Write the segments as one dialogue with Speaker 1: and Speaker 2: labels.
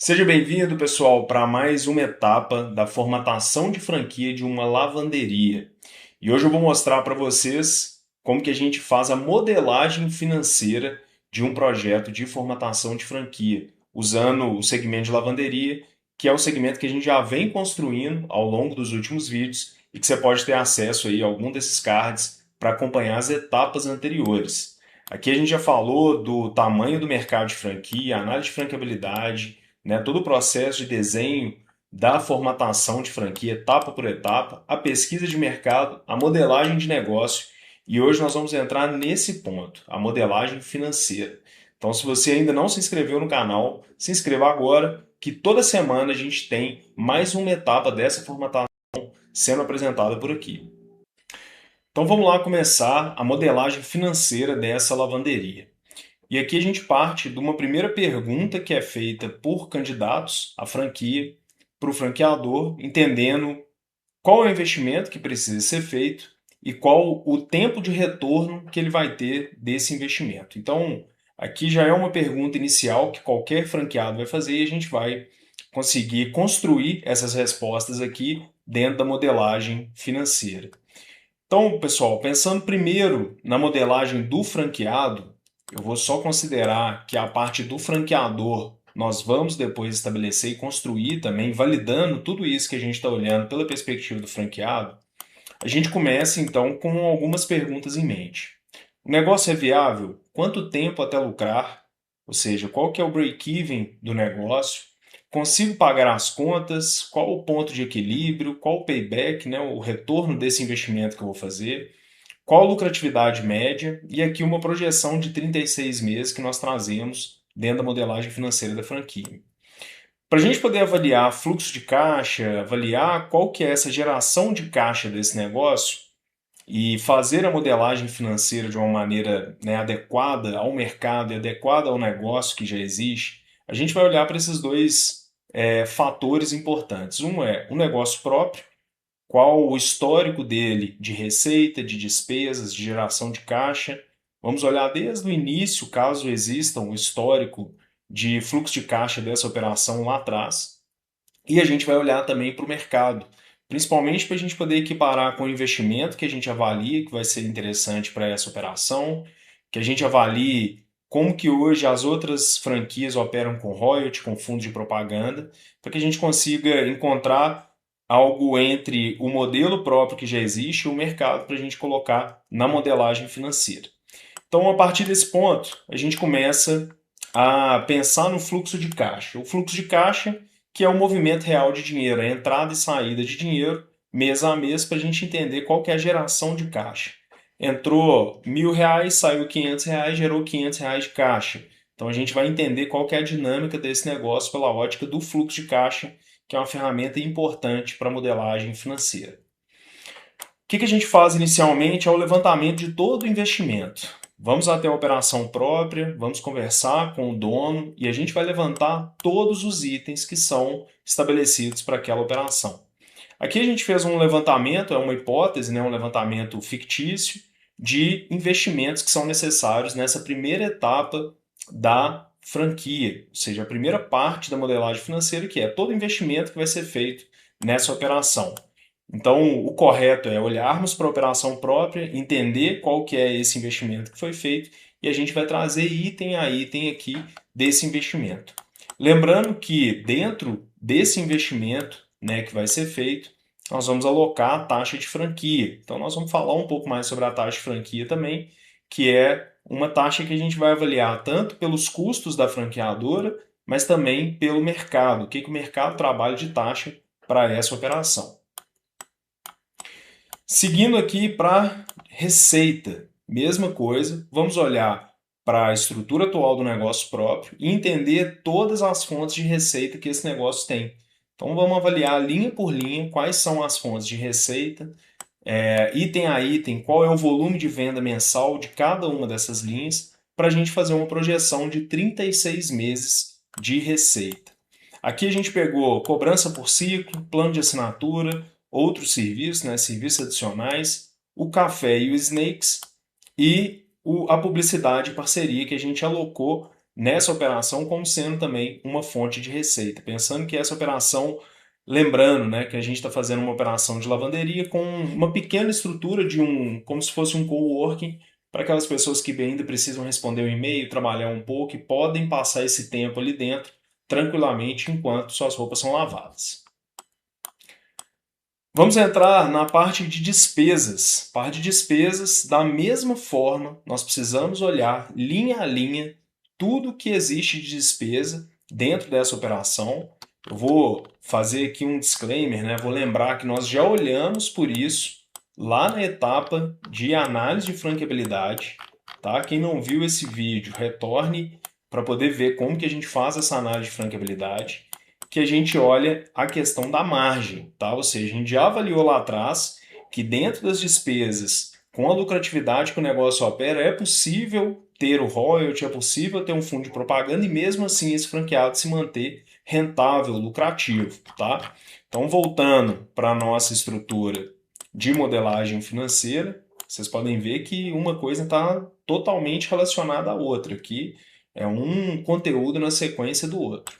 Speaker 1: Seja bem-vindo, pessoal, para mais uma etapa da formatação de franquia de uma lavanderia. E hoje eu vou mostrar para vocês como que a gente faz a modelagem financeira de um projeto de formatação de franquia, usando o segmento de lavanderia, que é o segmento que a gente já vem construindo ao longo dos últimos vídeos e que você pode ter acesso aí a algum desses cards para acompanhar as etapas anteriores. Aqui a gente já falou do tamanho do mercado de franquia, análise de franqueabilidade, né, todo o processo de desenho da formatação de franquia, etapa por etapa, a pesquisa de mercado, a modelagem de negócio. E hoje nós vamos entrar nesse ponto, a modelagem financeira. Então, se você ainda não se inscreveu no canal, se inscreva agora, que toda semana a gente tem mais uma etapa dessa formatação sendo apresentada por aqui. Então, vamos lá começar a modelagem financeira dessa lavanderia. E aqui a gente parte de uma primeira pergunta que é feita por candidatos à franquia, para o franqueador, entendendo qual é o investimento que precisa ser feito e qual o tempo de retorno que ele vai ter desse investimento. Então, aqui já é uma pergunta inicial que qualquer franqueado vai fazer e a gente vai conseguir construir essas respostas aqui dentro da modelagem financeira. Então, pessoal, pensando primeiro na modelagem do franqueado, eu vou só considerar que a parte do franqueador nós vamos depois estabelecer e construir também, validando tudo isso que a gente está olhando pela perspectiva do franqueado. A gente começa então com algumas perguntas em mente. O negócio é viável? Quanto tempo até lucrar? Ou seja, qual que é o break-even do negócio? Consigo pagar as contas? Qual o ponto de equilíbrio? Qual o payback, né, o retorno desse investimento que eu vou fazer? Qual a lucratividade média? E aqui uma projeção de 36 meses que nós trazemos dentro da modelagem financeira da franquia. Para a gente poder avaliar fluxo de caixa, avaliar qual que é essa geração de caixa desse negócio e fazer a modelagem financeira de uma maneira, né, adequada ao mercado e adequada ao negócio que já existe, a gente vai olhar para esses dois fatores importantes. Um é o negócio próprio, qual o histórico dele de receita, de despesas, de geração de caixa. Vamos olhar desde o início, caso exista um histórico de fluxo de caixa dessa operação lá atrás. E a gente vai olhar também para o mercado, principalmente para a gente poder equiparar com o investimento que a gente avalia que vai ser interessante para essa operação, que a gente avalie como que hoje as outras franquias operam com royalty, com fundo de propaganda, para que a gente consiga encontrar algo entre o modelo próprio que já existe e o mercado para a gente colocar na modelagem financeira. Então, a partir desse ponto, a gente começa a pensar no fluxo de caixa. O fluxo de caixa, que é o movimento real de dinheiro, a entrada e saída de dinheiro, mês a mês, para a gente entender qual que é a geração de caixa. Entrou R$ 1.000, saiu R$ 500, gerou R$ 500 de caixa. Então, a gente vai entender qual que é a dinâmica desse negócio pela ótica do fluxo de caixa, que é uma ferramenta importante para a modelagem financeira. O que a gente faz inicialmente é o levantamento de todo o investimento. Vamos até a operação própria, vamos conversar com o dono e a gente vai levantar todos os itens que são estabelecidos para aquela operação. Aqui a gente fez um levantamento, é uma hipótese, né, um levantamento fictício de investimentos que são necessários nessa primeira etapa da franquia, ou seja, a primeira parte da modelagem financeira, que é todo investimento que vai ser feito nessa operação. Então, o correto é olharmos para a operação própria, entender qual que é esse investimento que foi feito e a gente vai trazer item a item aqui desse investimento. Lembrando que dentro desse investimento, né, que vai ser feito, nós vamos alocar a taxa de franquia. Então, nós vamos falar um pouco mais sobre a taxa de franquia também, que é uma taxa que a gente vai avaliar tanto pelos custos da franqueadora, mas também pelo mercado, o que o mercado trabalha de taxa para essa operação. Seguindo aqui para receita, mesma coisa, vamos olhar para a estrutura atual do negócio próprio e entender todas as fontes de receita que esse negócio tem. Então vamos avaliar linha por linha quais são as fontes de receita, item a item, qual é o volume de venda mensal de cada uma dessas linhas, para a gente fazer uma projeção de 36 meses de receita. Aqui a gente pegou cobrança por ciclo, plano de assinatura, outros serviços, né, serviços adicionais, o café e o Snakes e a publicidade e parceria que a gente alocou nessa operação como sendo também uma fonte de receita. Pensando que essa operação, lembrando, né, que a gente está fazendo uma operação de lavanderia com uma pequena estrutura de como se fosse um coworking, para aquelas pessoas que ainda precisam responder o e-mail, trabalhar um pouco e podem passar esse tempo ali dentro tranquilamente enquanto suas roupas são lavadas. Vamos entrar na parte de despesas. Parte de despesas, da mesma forma, nós precisamos olhar linha a linha tudo que existe de despesa dentro dessa operação. Eu vou fazer aqui um disclaimer, né? Vou lembrar que nós já olhamos por isso lá na etapa de análise de franqueabilidade, tá? Quem não viu esse vídeo, retorne para poder ver como que a gente faz essa análise de franqueabilidade, que a gente olha a questão da margem, tá? Ou seja, a gente já avaliou lá atrás que dentro das despesas, com a lucratividade que o negócio opera, é possível ter o royalty, é possível ter um fundo de propaganda e mesmo assim esse franqueado se manter rentável, lucrativo, tá? Então, voltando para a nossa estrutura de modelagem financeira, vocês podem ver que uma coisa está totalmente relacionada à outra, que é um conteúdo na sequência do outro.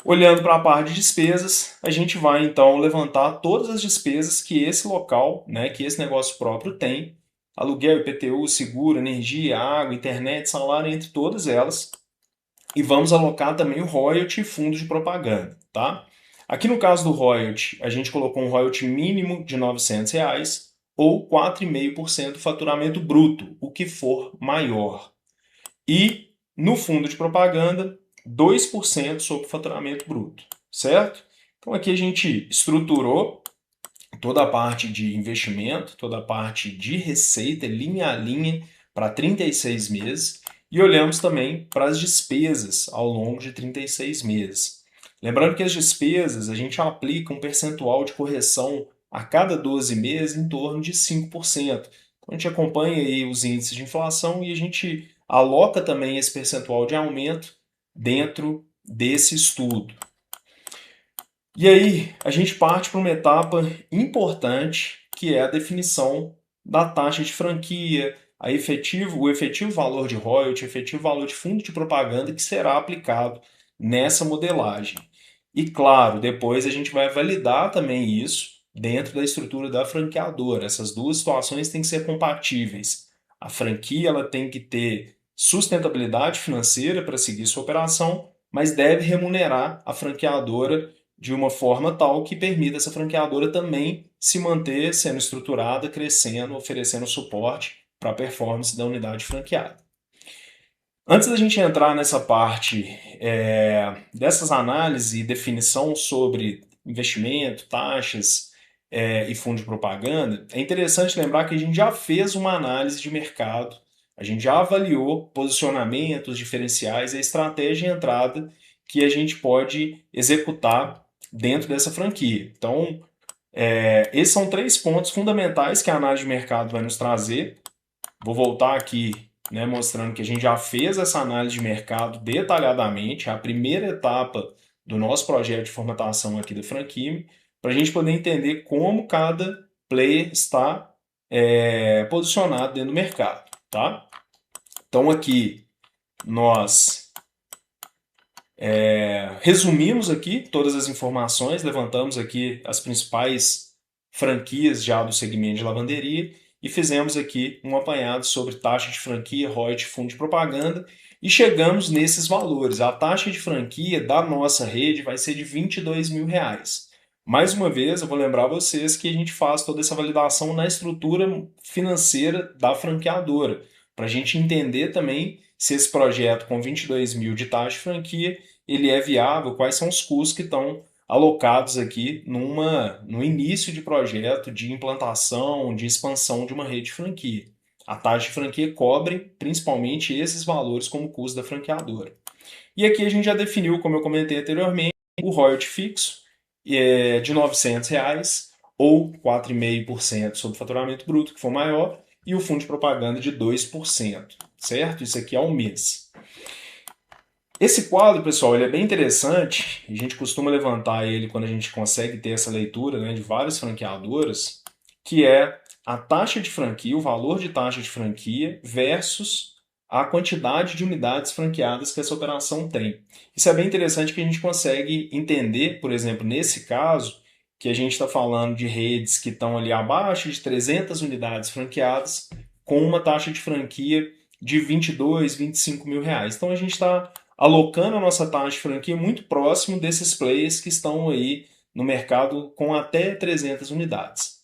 Speaker 1: Olhando para a parte de despesas, a gente vai então levantar todas as despesas que esse local, né, que esse negócio próprio tem, aluguel, IPTU, seguro, energia, água, internet, salário, entre todas elas, e vamos alocar também o royalty e fundo de propaganda, tá? Aqui no caso do royalty, a gente colocou um royalty mínimo de R$ 900 ou 4,5% do faturamento bruto, o que for maior. E no fundo de propaganda, 2% sobre o faturamento bruto, certo? Então aqui a gente estruturou toda a parte de investimento, toda a parte de receita, linha a linha, para 36 meses, e olhamos também para as despesas ao longo de 36 meses. Lembrando que as despesas, a gente aplica um percentual de correção a cada 12 meses em torno de 5%. Então, a gente acompanha aí os índices de inflação e a gente aloca também esse percentual de aumento dentro desse estudo. E aí a gente parte para uma etapa importante, que é a definição da taxa de franquia, o efetivo valor de royalty, o efetivo valor de fundo de propaganda que será aplicado nessa modelagem. E claro, depois a gente vai validar também isso dentro da estrutura da franqueadora. Essas duas situações têm que ser compatíveis. A franquia ela tem que ter sustentabilidade financeira para seguir sua operação, mas deve remunerar a franqueadora de uma forma tal que permita essa franqueadora também se manter sendo estruturada, crescendo, oferecendo suporte para a performance da unidade franqueada. Antes da gente entrar nessa parte dessas análises e definição sobre investimento, taxas e fundo de propaganda, é interessante lembrar que a gente já fez uma análise de mercado, a gente já avaliou posicionamentos diferenciais e a estratégia de entrada que a gente pode executar dentro dessa franquia. Então, esses são 3 pontos fundamentais que a análise de mercado vai nos trazer. Vou voltar aqui, né, mostrando que a gente já fez essa análise de mercado detalhadamente, a primeira etapa do nosso projeto de formatação aqui da franquia, para a gente poder entender como cada player está posicionado dentro do mercado, tá? Então aqui nós resumimos aqui todas as informações, levantamos aqui as principais franquias já do segmento de lavanderia e fizemos aqui um apanhado sobre taxa de franquia, royalty, fundo de propaganda e chegamos nesses valores. A taxa de franquia da nossa rede vai ser de R$ 22 mil. Mais uma vez, eu vou lembrar vocês que a gente faz toda essa validação na estrutura financeira da franqueadora, para a gente entender também se esse projeto com 22 mil de taxa de franquia ele é viável, quais são os custos que estão alocados aqui no início de projeto de implantação, de expansão de uma rede de franquia. A taxa de franquia cobre principalmente esses valores como custo da franqueadora. E aqui a gente já definiu, como eu comentei anteriormente, o royalty fixo de R$ 900 ou 4,5% sobre o faturamento bruto, que for maior, e o fundo de propaganda de 2%, certo? Isso aqui é ao mês. Esse quadro, pessoal, ele é bem interessante. A gente costuma levantar ele quando a gente consegue ter essa leitura, né, de várias franqueadoras, que é a taxa de franquia, o valor de taxa de franquia versus a quantidade de unidades franqueadas que essa operação tem. Isso é bem interessante que a gente consegue entender, por exemplo, nesse caso, que a gente está falando de redes que estão ali abaixo de 300 unidades franqueadas, com uma taxa de franquia de 22, 25 mil reais. Então a gente está alocando a nossa taxa de franquia muito próximo desses players que estão aí no mercado com até 300 unidades.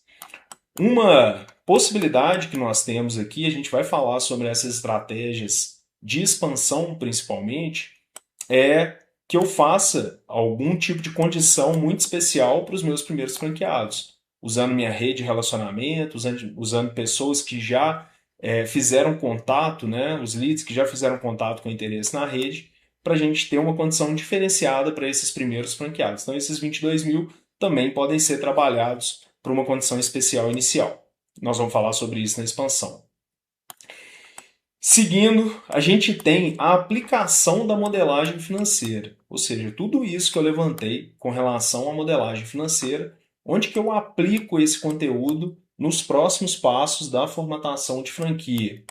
Speaker 1: Uma possibilidade que nós temos aqui, a gente vai falar sobre essas estratégias de expansão principalmente, é que eu faça algum tipo de condição muito especial para os meus primeiros franqueados, usando minha rede de relacionamento, usando pessoas que já fizeram contato, né, os leads que já fizeram contato com interesse na rede, para a gente ter uma condição diferenciada para esses primeiros franqueados. Então, esses 22 mil também podem ser trabalhados para uma condição especial inicial. Nós vamos falar sobre isso na expansão. Seguindo, a gente tem a aplicação da modelagem financeira, ou seja, tudo isso que eu levantei com relação à modelagem financeira, onde que eu aplico esse conteúdo nos próximos passos da formatação de franquia.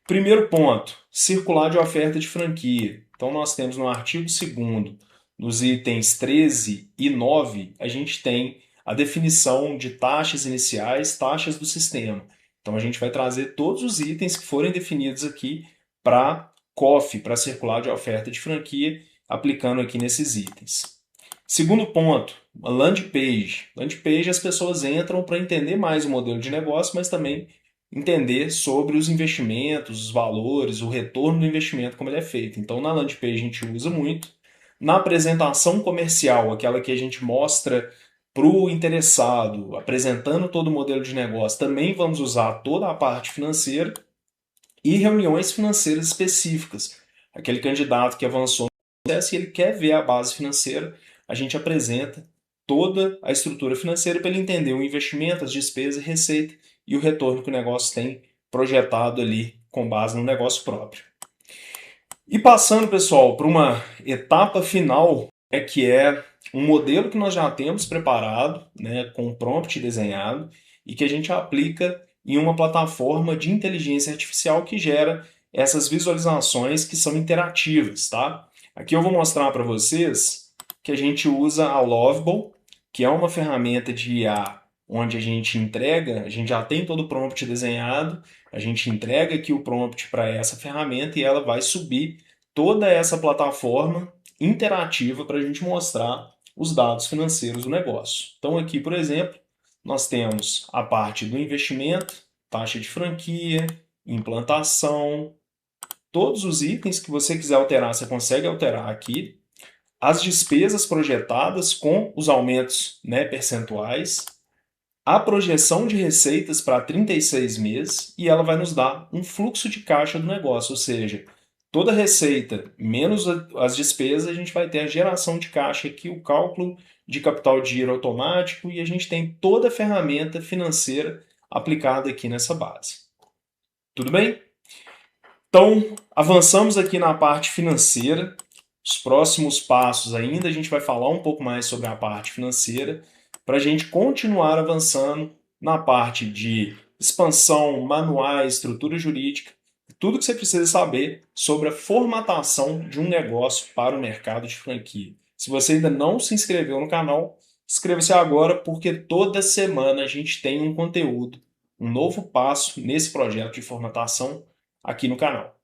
Speaker 1: Primeiro ponto, circular de oferta de franquia. Então nós temos no artigo 2º, nos itens 13 e 9, a gente tem a definição de taxas iniciais, taxas do sistema. Então a gente vai trazer todos os itens que forem definidos aqui para COF, para circular de oferta de franquia, aplicando aqui nesses itens. Segundo ponto, a landing page. Landing page as pessoas entram para entender mais o modelo de negócio, mas também entender sobre os investimentos, os valores, o retorno do investimento, como ele é feito. Então, na landing page a gente usa muito. Na apresentação comercial, aquela que a gente mostra para o interessado, apresentando todo o modelo de negócio, também vamos usar toda a parte financeira e reuniões financeiras específicas. Aquele candidato que avançou no processo e ele quer ver a base financeira, a gente apresenta toda a estrutura financeira para ele entender o investimento, as despesas, receita e o retorno que o negócio tem projetado ali com base no negócio próprio. E passando, pessoal, para uma etapa final, que é um modelo que nós já temos preparado, né, com prompt desenhado, e que a gente aplica em uma plataforma de inteligência artificial que gera essas visualizações que são interativas, tá? Aqui eu vou mostrar para vocês que a gente usa a Lovable, que é uma ferramenta de IA onde a gente entrega, a gente já tem todo o prompt desenhado, a gente entrega aqui o prompt para essa ferramenta e ela vai subir toda essa plataforma interativa para a gente mostrar os dados financeiros do negócio. Então aqui, por exemplo, nós temos a parte do investimento, taxa de franquia, implantação, todos os itens que você quiser alterar, você consegue alterar aqui. As despesas projetadas com os aumentos, né, percentuais, a projeção de receitas para 36 meses e ela vai nos dar um fluxo de caixa do negócio, ou seja, toda receita menos as despesas, a gente vai ter a geração de caixa aqui, o cálculo de capital de giro automático e a gente tem toda a ferramenta financeira aplicada aqui nessa base. Tudo bem? Então, avançamos aqui na parte financeira. Os próximos passos ainda a gente vai falar um pouco mais sobre a parte financeira para a gente continuar avançando na parte de expansão, manuais, estrutura jurídica, tudo que você precisa saber sobre a formatação de um negócio para o mercado de franquia. Se você ainda não se inscreveu no canal, inscreva-se agora porque toda semana a gente tem um conteúdo, um novo passo nesse projeto de formatação aqui no canal.